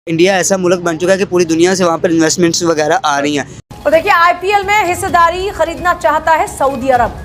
India ऐसा मुल्क बन चुका है कि पूरी दुनिया से वहाँ पर इन्वेस्टमेंट्स वगैरह आ रही हैं। तो देखिए, आईपीएल में हिस्सेदारी खरीदना चाहता है सऊदी अरब।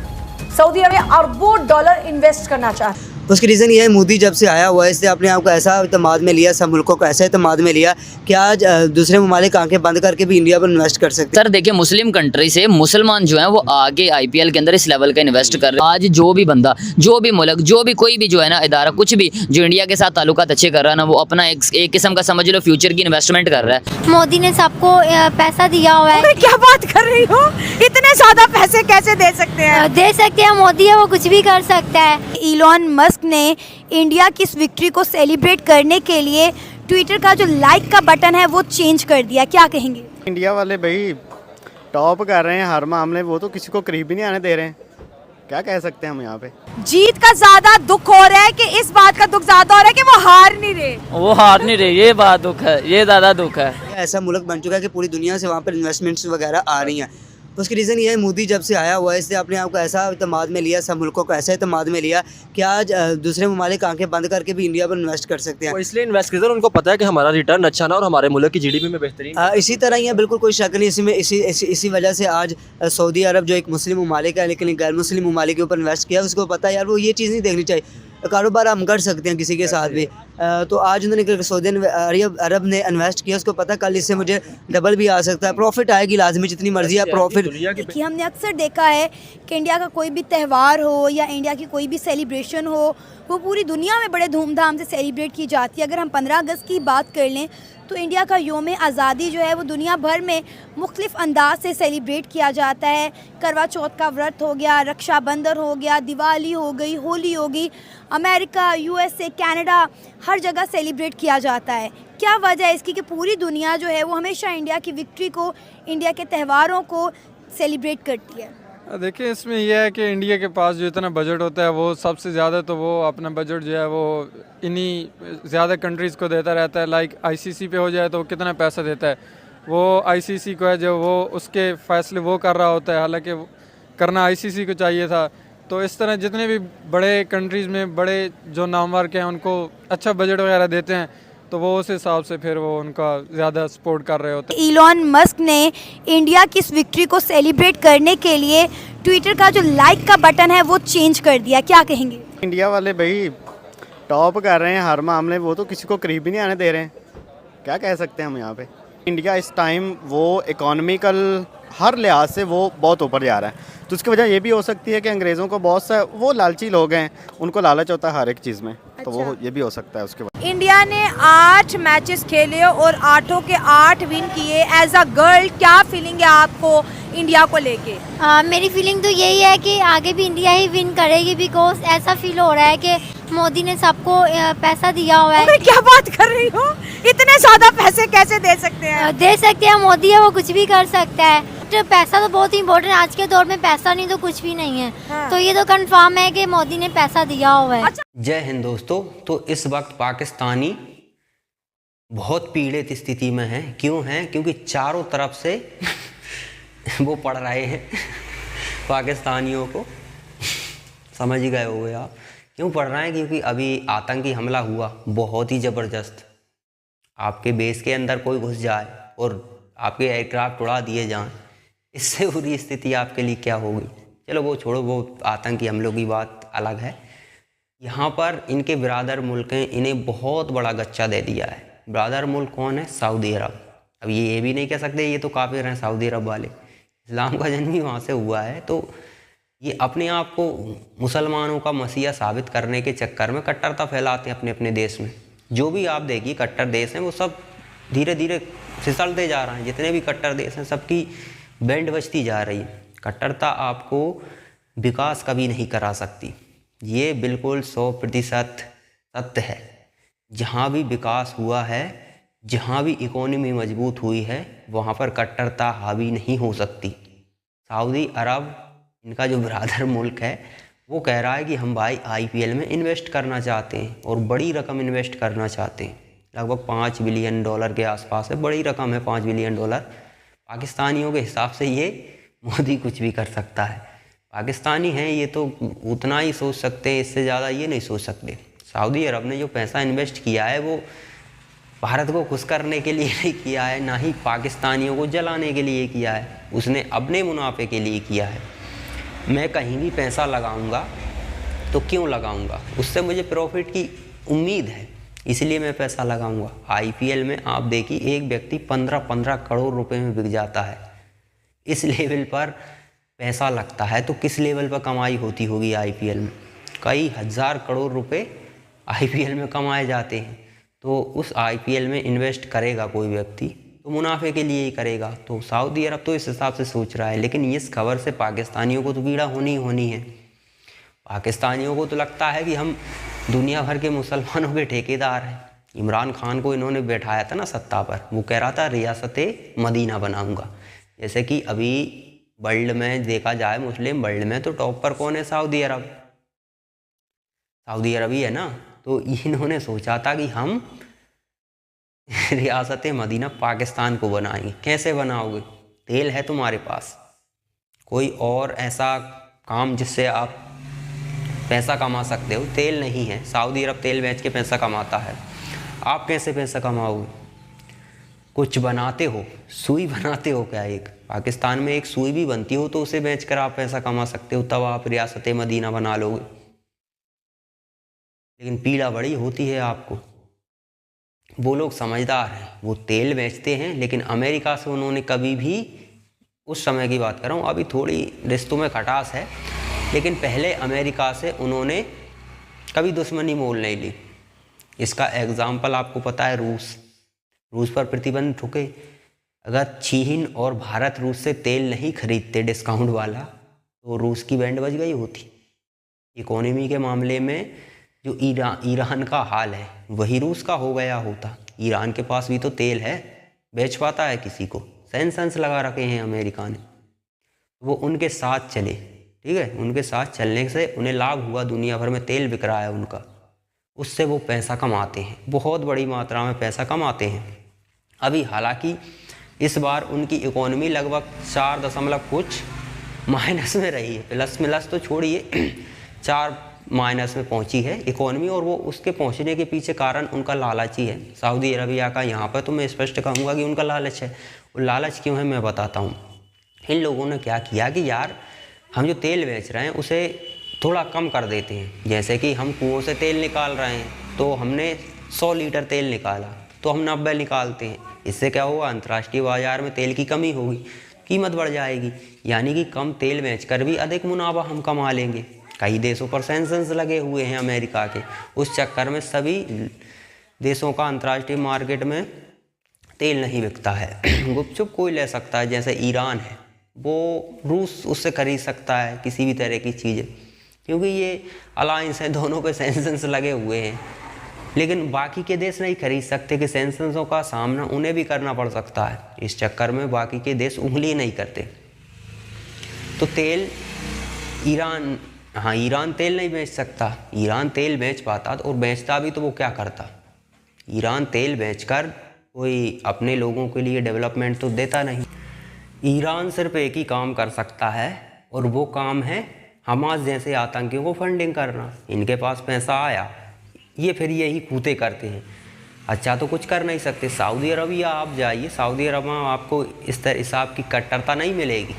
सऊदी अरब में अरबों डॉलर इन्वेस्ट करना चाहता है। उसकी रीज़न ये है, मोदी जब से आया हुआ है इसने अपने आप को ऐसा इत्मीद में लिया, सब मुल्कों को ऐसा इत्मीद में लिया कि आज दूसरे ममालिक आंखें बंद करके भी इंडिया पर इन्वेस्ट कर सकते हैं। सर देखिए, मुस्लिम कंट्री से मुसलमान जो है वो आगे आईपीएल के अंदर इस लेवल का इन्वेस्ट कर रहे हैं। आज जो भी बंदा, जो भी मुल्क, जो भी कोई भी जो है ना इदारा, कुछ भी जो इंडिया के साथ ताल्लुकात अच्छे कर रहा है ना, वो अपना एक किस्म का समझ लो फ्यूचर की इन्वेस्टमेंट कर रहा है। मोदी ने सबको पैसा दिया हुआ है। क्या बात कर रही हो, इतने ज्यादा पैसे कैसे दे सकते हैं? दे सकते हैं, मोदी है वो कुछ भी कर सकता है। इलॉन मस्क ने इंडिया की इस विक्ट्री को सेलिब्रेट करने के लिए ट्विटर का जो लाइक का बटन है वो चेंज कर दिया। क्या कहेंगे? इंडिया वाले भाई टॉप कर रहे हैं हर मामले, वो तो किसी को करीब ही नहीं आने दे रहे हैं। क्या कह सकते हैं हम यहाँ पे? जीत का ज्यादा दुख हो रहा है कि इस बात का दुख ज्यादा हो रहा है कि वो हार नहीं रहे? वो हार नहीं रहे, ये बात दुख है, ये ज़्यादा दुख है। ऐसा मुल्क बन चुका है कि पूरी दुनिया से वहाँ पर इन्वेस्टमेंट्स वगैरह आ रही हैं। तो उसकी रीज़न ये है, मोदी जब से आया हुआ है इसने अपने आप को ऐसा इत्मीद में लिया, सब मुल्कों को ऐसा इत्मीद में लिया कि आज दूसरे ममालिक आंखें बंद करके भी इंडिया पर इन्वेस्ट कर सकते हैं। वो इसलिए इन्वेस्ट करते हैं, उनको पता है कि हमारा रिटर्न अच्छा ना और हमारे मुल्क की जीडीपी में बेहतरीन। इसी तरह ही है, बिल्कुल कोई शक नहीं इसमें। इसी वजह से आज सऊदी अरब जो एक मुस्लिम ममालिक है लेकिन गैर मुस्लिम ममालिक के ऊपर इन्वेस्ट किया, उसको पता है यार वो ये चीज़ नहीं देखनी चाहिए। कारोबार हम कर सकते हैं किसी के साथ भी, तो आज उन्होंने सऊदी अरब ने इन्वेस्ट किया, उसको पता कल इससे मुझे डबल भी आ सकता है, प्रॉफिट आएगी लाजमी, जितनी मर्जी है प्रॉफिट। देखिए, हमने अक्सर देखा है कि इंडिया का कोई भी त्यौहार हो या इंडिया की कोई भी सेलिब्रेशन हो, वो पूरी दुनिया में बड़े धूमधाम से सेलिब्रेट की जाती है। अगर हम 15 अगस्त की बात कर लें तो इंडिया का योम आज़ादी जो है वो दुनिया भर में मुख्तलिफ अंदाज से सेलिब्रेट किया जाता है। करवा चौथ का व्रत हो गया, रक्षाबंधन हो गया, दिवाली हो गई, होली हो गई, अमेरिका, यूएसए, कनाडा, हर जगह सेलिब्रेट किया जाता है। क्या वजह है इसकी कि पूरी दुनिया जो है वो हमेशा इंडिया की विक्ट्री को, इंडिया के त्योहारों को सेलिब्रेट करती है? देखिए, इसमें यह है कि इंडिया के पास जो इतना बजट होता है वो सबसे ज़्यादा तो वो अपना बजट जो है वो इन्हीं ज़्यादा कंट्रीज़ को देता रहता है। लाइक आईसीसी पे हो जाए तो कितना पैसा देता है, वो आईसीसी को है जो वो उसके फैसले वो कर रहा होता है, हालांकि करना आईसीसी को चाहिए था। तो इस तरह जितने भी बड़े कंट्रीज़ में बड़े जो नामवर के हैं उनको अच्छा बजट वगैरह देते हैं, तो वो उस हिसाब से फिर वो उनका ज़्यादा सपोर्ट कर रहे होते हैं। इलॉन मस्क ने इंडिया की इस विक्ट्री को सेलिब्रेट करने के लिए ट्विटर का जो लाइक का बटन है वो चेंज कर दिया। क्या कहेंगे? इंडिया वाले भाई टॉप कर रहे हैं हर मामले, वो तो किसी को करीब ही नहीं आने दे रहे हैं। क्या कह सकते हैं हम यहाँ पे? इंडिया इस टाइम वो इकोनॉमिकल हर लिहाज से वो बहुत ऊपर जा रहा है, तो उसकी वजह ये भी हो सकती है कि अंग्रेज़ों को बहुत सा वो लालची लोग हैं, उनको लालच होता है हर एक चीज़ में। तो वो ये भी हो सकता है उसके बाद। इंडिया ने 8 मैचेस खेले और 8 के 8 विन किए। एज अ गर्ल क्या फीलिंग है आपको इंडिया को लेके? मेरी फीलिंग तो यही है कि आगे भी इंडिया ही विन करेगी, बिकॉज ऐसा फील हो रहा है कि मोदी ने सबको पैसा दिया हुआ है। क्या बात कर रही हो, इतने ज्यादा पैसे कैसे दे सकते हैं? दे सकते हैं, मोदी है वो कुछ भी कर सकता है। तो पैसा तो बहुत इम्पोर्टेंट है, आज के दौर में पैसा नहीं तो कुछ भी नहीं है। हाँ। तो ये तो कंफर्म है कि मोदी ने पैसा दिया हुआ है। जय हिंद दोस्तों। तो इस वक्त पाकिस्तानी बहुत पीड़ित स्थिति में हैं। क्यों हैं? क्योंकि चारों तरफ से वो पढ़ रहे हैं पाकिस्तानियों को, समझ ही गए होंगे आप क्यों पढ़ रहे हैं। क्योंकि अभी आतंकी हमला हुआ बहुत ही ज़बरदस्त, आपके बेस के अंदर कोई घुस जाए और आपके एयरक्राफ्ट उड़ा दिए जाएं, इससे बुरी स्थिति आपके लिए क्या होगी। चलो वो छोड़ो, वो आतंकी हमलों की बात अलग है। यहाँ पर इनके बिरादर मुल्क हैं, इन्हें बहुत बड़ा गच्चा दे दिया है। बिरादर मुल्क कौन है? सऊदी अरब। अब ये भी नहीं कह सकते ये तो काफिर हैं सऊदी अरब वाले, इस्लाम का जन्म ही वहाँ से हुआ है। तो ये अपने आप को मुसलमानों का मसीहा साबित करने के चक्कर में कट्टरता फैलाते हैं अपने अपने देश में। जो भी आप देखिए कट्टर देश हैं वो सब धीरे धीरे फिसलते जा रहे हैं। जितने भी कट्टर देश हैं सबकी बैंड बजती जा रही है। कट्टरता आपको विकास कभी नहीं करा सकती, ये बिल्कुल 100% सत्य है। जहाँ भी विकास हुआ है, जहाँ भी इकोनॉमी मजबूत हुई है, वहाँ पर कट्टरता हावी नहीं हो सकती। सऊदी अरब इनका जो बिरादर मुल्क है वो कह रहा है कि हम भाई आईपीएल में इन्वेस्ट करना चाहते हैं और बड़ी रकम इन्वेस्ट करना चाहते हैं। लगभग $5 बिलियन के आसपास है, बड़ी रकम है $5 बिलियन। पाकिस्तानियों के हिसाब से ये मोदी कुछ भी कर सकता है। पाकिस्तानी हैं ये तो उतना ही सोच सकते हैं, इससे ज़्यादा ये नहीं सोच सकते। सऊदी अरब ने जो पैसा इन्वेस्ट किया है वो भारत को खुश करने के लिए नहीं किया है, ना ही पाकिस्तानियों को जलाने के लिए किया है, उसने अपने मुनाफे के लिए किया है। मैं कहीं भी पैसा लगाऊंगा तो क्यों लगाऊंगा, उससे मुझे प्रॉफिट की उम्मीद है, इसलिए मैं पैसा लगाऊंगा। आईपीएल में आप देखिए एक व्यक्ति 15-15 करोड़ रुपए में बिक जाता है। इस लेवल पर पैसा लगता है तो किस लेवल पर कमाई होती होगी आईपीएल में। कई हज़ार करोड़ रुपए आईपीएल में कमाए जाते हैं। तो उस आईपीएल में इन्वेस्ट करेगा कोई व्यक्ति तो मुनाफे के लिए ही करेगा। तो सऊदी अरब तो इस हिसाब से सोच रहा है, लेकिन इस खबर से पाकिस्तानियों को तो पीड़ा होनी ही होनी है। पाकिस्तानियों को तो लगता है कि हम दुनिया भर के मुसलमानों के ठेकेदार हैं। इमरान खान को इन्होंने बैठाया था ना सत्ता पर, वो कह रहा था रियासत मदीना बनाऊंगा। जैसे कि अभी वर्ल्ड में देखा जाए, मुस्लिम वर्ल्ड में तो टॉप पर कौन है, सऊदी अरब, सऊदी अरब ही है ना। तो इन्होंने सोचा था कि हम रियासत मदीना पाकिस्तान को बनाएंगे। कैसे बनाओगे, तेल है तुम्हारे पास, कोई और ऐसा काम जिससे आप पैसा कमा सकते हो, तेल नहीं है। सऊदी अरब तेल बेच के पैसा कमाता है, आप कैसे पैसा कमाओगे। कुछ बनाते हो, सुई बनाते हो क्या, एक पाकिस्तान में एक सुई भी बनती हो तो उसे बेचकर आप पैसा कमा सकते हो, तब आप रियासत मदीना बना लोगे। लेकिन पीड़ा बड़ी होती है आपको। वो लोग समझदार हैं, वो तेल बेचते हैं, लेकिन अमेरिका से उन्होंने कभी भी, उस समय की बात कर रहा हूँ, अभी थोड़ी रिश्तों में खटास है, लेकिन पहले अमेरिका से उन्होंने कभी दुश्मनी मोल नहीं ली। इसका एग्जाम्पल आपको पता है, रूस पर प्रतिबंध ठुके। अगर चीन और भारत रूस से तेल नहीं खरीदते डिस्काउंट वाला तो रूस की बैंड बज गई होती। इकोनॉमी के मामले में जो ईरान का हाल है वही रूस का हो गया होता। ईरान के पास भी तो तेल है, बेच पाता है किसी को, सैंक्शंस लगा रखे हैं अमेरिका ने। वो उनके साथ चले, ठीक है, उनके साथ चलने से उन्हें लाभ हुआ, दुनिया भर में तेल बिक रहा है उनका, उससे वो पैसा कमाते हैं, बहुत बड़ी मात्रा में पैसा कमाते हैं। अभी हालांकि इस बार उनकी इकोनॉमी लगभग 4 कुछ माइनस में रही है, प्लस तो छोड़िए 4 माइनस में पहुंची है इकोनॉमी, और वो उसके पहुंचने के पीछे कारण उनका लालच ही है। सऊदी अरबिया का यहाँ पर तो मैं स्पष्ट कहूँगा कि उनका लालच है। वो लालच क्यों है मैं बताता हूँ। इन लोगों ने क्या किया कि यार हम जो तेल बेच रहे हैं उसे थोड़ा कम कर देते हैं। जैसे कि हम कुओं से तेल निकाल रहे हैं तो हमने 100 लीटर तेल निकाला तो हम 90 निकालते हैं। इससे क्या होगा, अंतर्राष्ट्रीय बाजार में तेल की कमी होगी, कीमत बढ़ जाएगी, यानी कि कम तेल बेचकर भी अधिक मुनाफा हम कमा लेंगे। कई देशों पर सैंक्शंस लगे हुए हैं अमेरिका के, उस चक्कर में सभी देशों का अंतर्राष्ट्रीय मार्केट में तेल नहीं बिकता है। गुपचुप कोई ले सकता है, जैसे ईरान है वो रूस उससे खरीद सकता है किसी भी तरह की चीज़ें, क्योंकि ये अलायंस है, दोनों पे सैंक्शंस लगे हुए हैं। लेकिन बाकी के देश नहीं खरीद सकते कि सैंक्शंसों का सामना उन्हें भी करना पड़ सकता है। इस चक्कर में बाकी के देश उंगली नहीं करते। तो तेल ईरान तेल नहीं बेच सकता। ईरान तेल बेच पाता और बेचता भी तो वो क्या करता, ईरान तेल बेचकर कोई अपने लोगों के लिए डेवलपमेंट तो देता नहीं। ईरान सिर्फ एक ही काम कर सकता है और वो काम है हमास जैसे आतंकियों को फंडिंग करना। इनके पास पैसा आया, ये फिर यही कूते करते हैं। अच्छा तो कुछ कर नहीं सकते। सऊदी अरबिया आप जाइए, सऊदी अरब में आपको इस तरह हिसाब की कट्टरता नहीं मिलेगी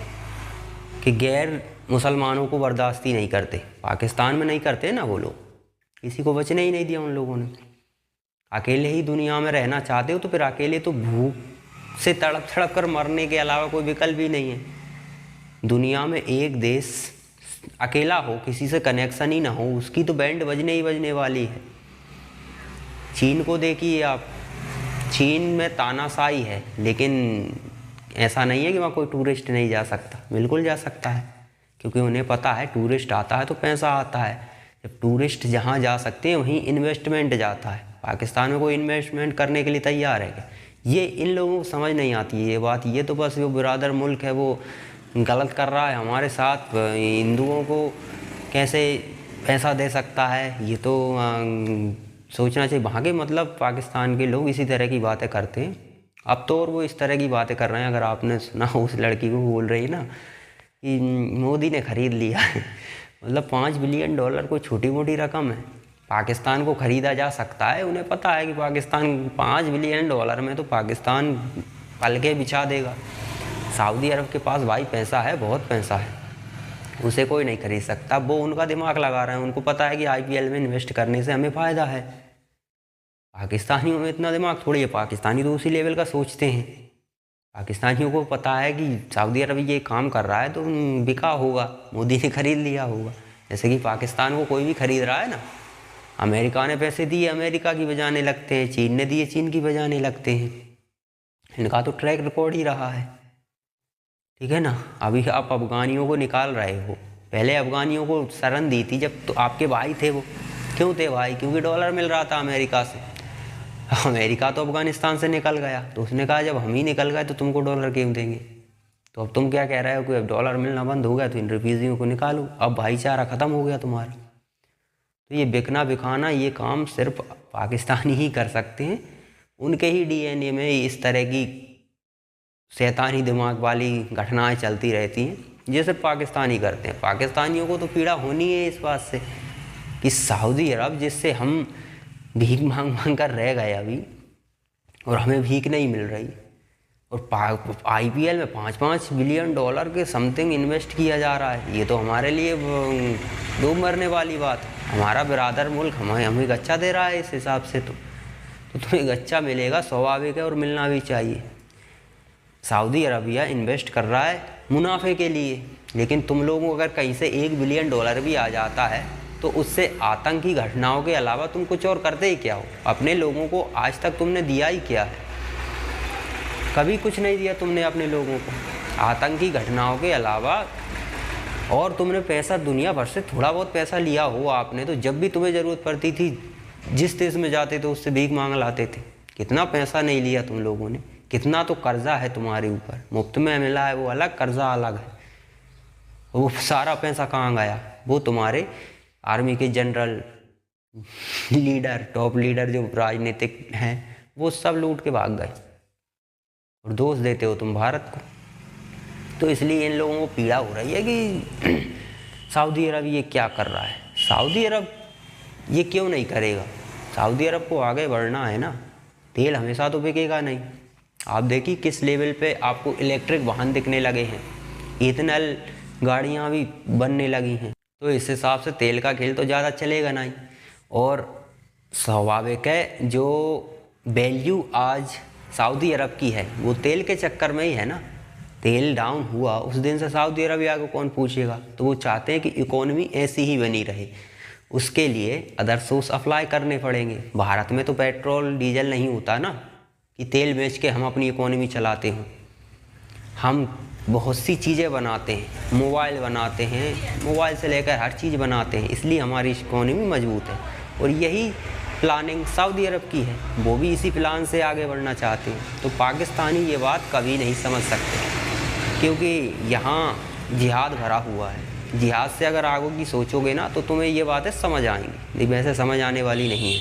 कि गैर मुसलमानों को बर्दाश्त ही नहीं करते। पाकिस्तान में नहीं करते ना वो लोग, किसी को बचने ही नहीं दिया उन लोगों ने। अकेले ही दुनिया में रहना चाहते हो तो फिर अकेले तो भूख से तड़प तड़प कर मरने के अलावा कोई विकल्प ही नहीं है। दुनिया में एक देश अकेला हो, किसी से कनेक्शन ही ना हो, उसकी तो बैंड बजने ही बजने वाली है। चीन को देखिए आप, चीन में तानाशाही है, लेकिन ऐसा नहीं है कि वहाँ कोई टूरिस्ट नहीं जा सकता, बिल्कुल जा सकता है, क्योंकि उन्हें पता है टूरिस्ट आता है तो पैसा आता है। जब टूरिस्ट जहाँ जा सकते हैं वहीं इन्वेस्टमेंट जाता है। पाकिस्तान में कोई इन्वेस्टमेंट करने के लिए तैयार है क्या? ये इन लोगों को समझ नहीं आती है ये बात। ये तो बस वो बिरादर मुल्क है वो गलत कर रहा है हमारे साथ, हिंदुओं को कैसे पैसा दे सकता है, ये तो सोचना चाहिए। वहाँ के मतलब पाकिस्तान के लोग इसी तरह की बातें करते हैं अब तो, और वो इस तरह की बातें कर रहे हैं। अगर आपने सुना उस लड़की को बोल रही ना कि मोदी ने खरीद लिया मतलब $5 बिलियन कोई छोटी मोटी रकम है। पाकिस्तान को ख़रीदा जा सकता है। उन्हें पता है कि पाकिस्तान $5 बिलियन में तो पाकिस्तान पल के बिछा देगा। सऊदी अरब के पास भाई पैसा है, बहुत पैसा है, उसे कोई नहीं खरीद सकता। वो उनका दिमाग लगा रहे हैं, उनको पता है कि IPL में इन्वेस्ट करने से हमें फ़ायदा है। पाकिस्तानियों में इतना दिमाग थोड़ी है, पाकिस्तानी तो उसी लेवल का सोचते हैं। पाकिस्तानियों को पता है कि सऊदी अरब ये काम कर रहा है तो बिका होगा, मोदी ने खरीद लिया होगा। जैसे कि पाकिस्तान को कोई भी खरीद रहा है ना, अमेरिका ने पैसे दिए, अमेरिका की बजाने लगते हैं, चीन ने दिए, चीन की बजाने लगते हैं। इनका तो ट्रैक रिकॉर्ड ही रहा है, ठीक है ना। अभी आप अफगानियों को निकाल रहे हो, पहले अफगानियों को शरण दी थी जब तो आपके भाई थे वो। क्यों थे भाई? क्योंकि डॉलर मिल रहा था अमेरिका से। अमेरिका तो अफगानिस्तान से निकल गया, तो उसने कहा जब हम ही निकल गए तो तुमको डॉलर क्यों देंगे। तो अब तुम क्या कह रहे हो कि अब डॉलर मिलना बंद हो गया तो इन रिफ्यूजियों को निकालो, अब भाईचारा ख़त्म हो गया तुम्हारा। तो ये बिकना बिकाना ये काम सिर्फ पाकिस्तानी ही कर सकते हैं। उनके ही DNA में इस तरह की शैतानी दिमाग वाली घटनाएं चलती रहती हैं, ये सिर्फ पाकिस्तानी करते हैं। पाकिस्तानियों को तो पीड़ा होनी है इस बात से कि सऊदी अरब, जिससे हम भीख मांग मांग कर रह गए अभी, और हमें भीख नहीं मिल रही, और IPL में $5-5 बिलियन के समथिंग इन्वेस्ट किया जा रहा है। ये तो हमारे लिए डूब मरने वाली बात है। हमारा बिरादर मुल्क हमें गच्चा दे रहा है, इस हिसाब से तो तुम्हें गच्चा मिलेगा, स्वाभाविक है, और मिलना भी चाहिए। सऊदी अरबिया इन्वेस्ट कर रहा है मुनाफे के लिए, लेकिन तुम लोगों को अगर कहीं से $1 बिलियन भी आ जाता है तो उससे आतंकी घटनाओं के अलावा तुम कुछ और करते ही क्या हो? अपने लोगों को आज तक तुमने दिया ही क्या है? कभी कुछ नहीं दिया तुमने अपने लोगों को, आतंकी घटनाओं के अलावा। और तुमने पैसा दुनिया भर से थोड़ा बहुत पैसा लिया हो आपने, तो जब भी तुम्हें ज़रूरत पड़ती थी जिस देश में जाते थे उससे भीख मांग लाते थे। कितना पैसा नहीं लिया तुम लोगों ने, कितना तो कर्जा है तुम्हारे ऊपर। मुफ्त में मिला है वो अलग, कर्जा अलग है। वो सारा पैसा कहाँ गया? वो तुम्हारे आर्मी के जनरल, लीडर, टॉप लीडर जो राजनीतिक हैं, वो सब लूट के भाग गए, और दोष देते हो तुम भारत को। तो इसलिए इन लोगों को पीड़ा हो रही है कि सऊदी अरब ये क्या कर रहा है। सऊदी अरब ये क्यों नहीं करेगा? सऊदी अरब को आगे बढ़ना है ना, तेल हमेशा तो बिकेगा नहीं। आप देखिए किस लेवल पे आपको इलेक्ट्रिक वाहन दिखने लगे हैं, इथेनॉल गाड़ियाँ भी बनने लगी हैं, तो इस हिसाब से तेल का खेल तो ज़्यादा चलेगा नहीं। और स्वाभाविक है जो वैल्यू आज सऊदी अरब की है वो तेल के चक्कर में ही है ना। तेल डाउन हुआ उस दिन से सऊदी अरबिया को कौन पूछेगा। तो वो चाहते हैं कि इकोनॉमी ऐसी ही बनी रहे, उसके लिए अदर सोर्स अप्लाई करने पड़ेंगे। भारत में तो पेट्रोल डीजल नहीं होता ना कि तेल बेच के हम अपनी इकोनॉमी चलाते हों। हम बहुत सी चीज़ें बनाते हैं, मोबाइल बनाते हैं, मोबाइल से लेकर हर चीज़ बनाते हैं, इसलिए हमारी इकोनॉमी मजबूत है। और यही प्लानिंग सऊदी अरब की है, वो भी इसी प्लान से आगे बढ़ना चाहते हैं। तो पाकिस्तानी ये बात कभी नहीं समझ सकते, क्योंकि यहाँ जिहाद भरा हुआ है। जिहाद से अगर आगे की सोचोगे ना तो तुम्हें ये बातें समझ आएंगी, लेकिन वैसे समझ आने वाली नहीं है।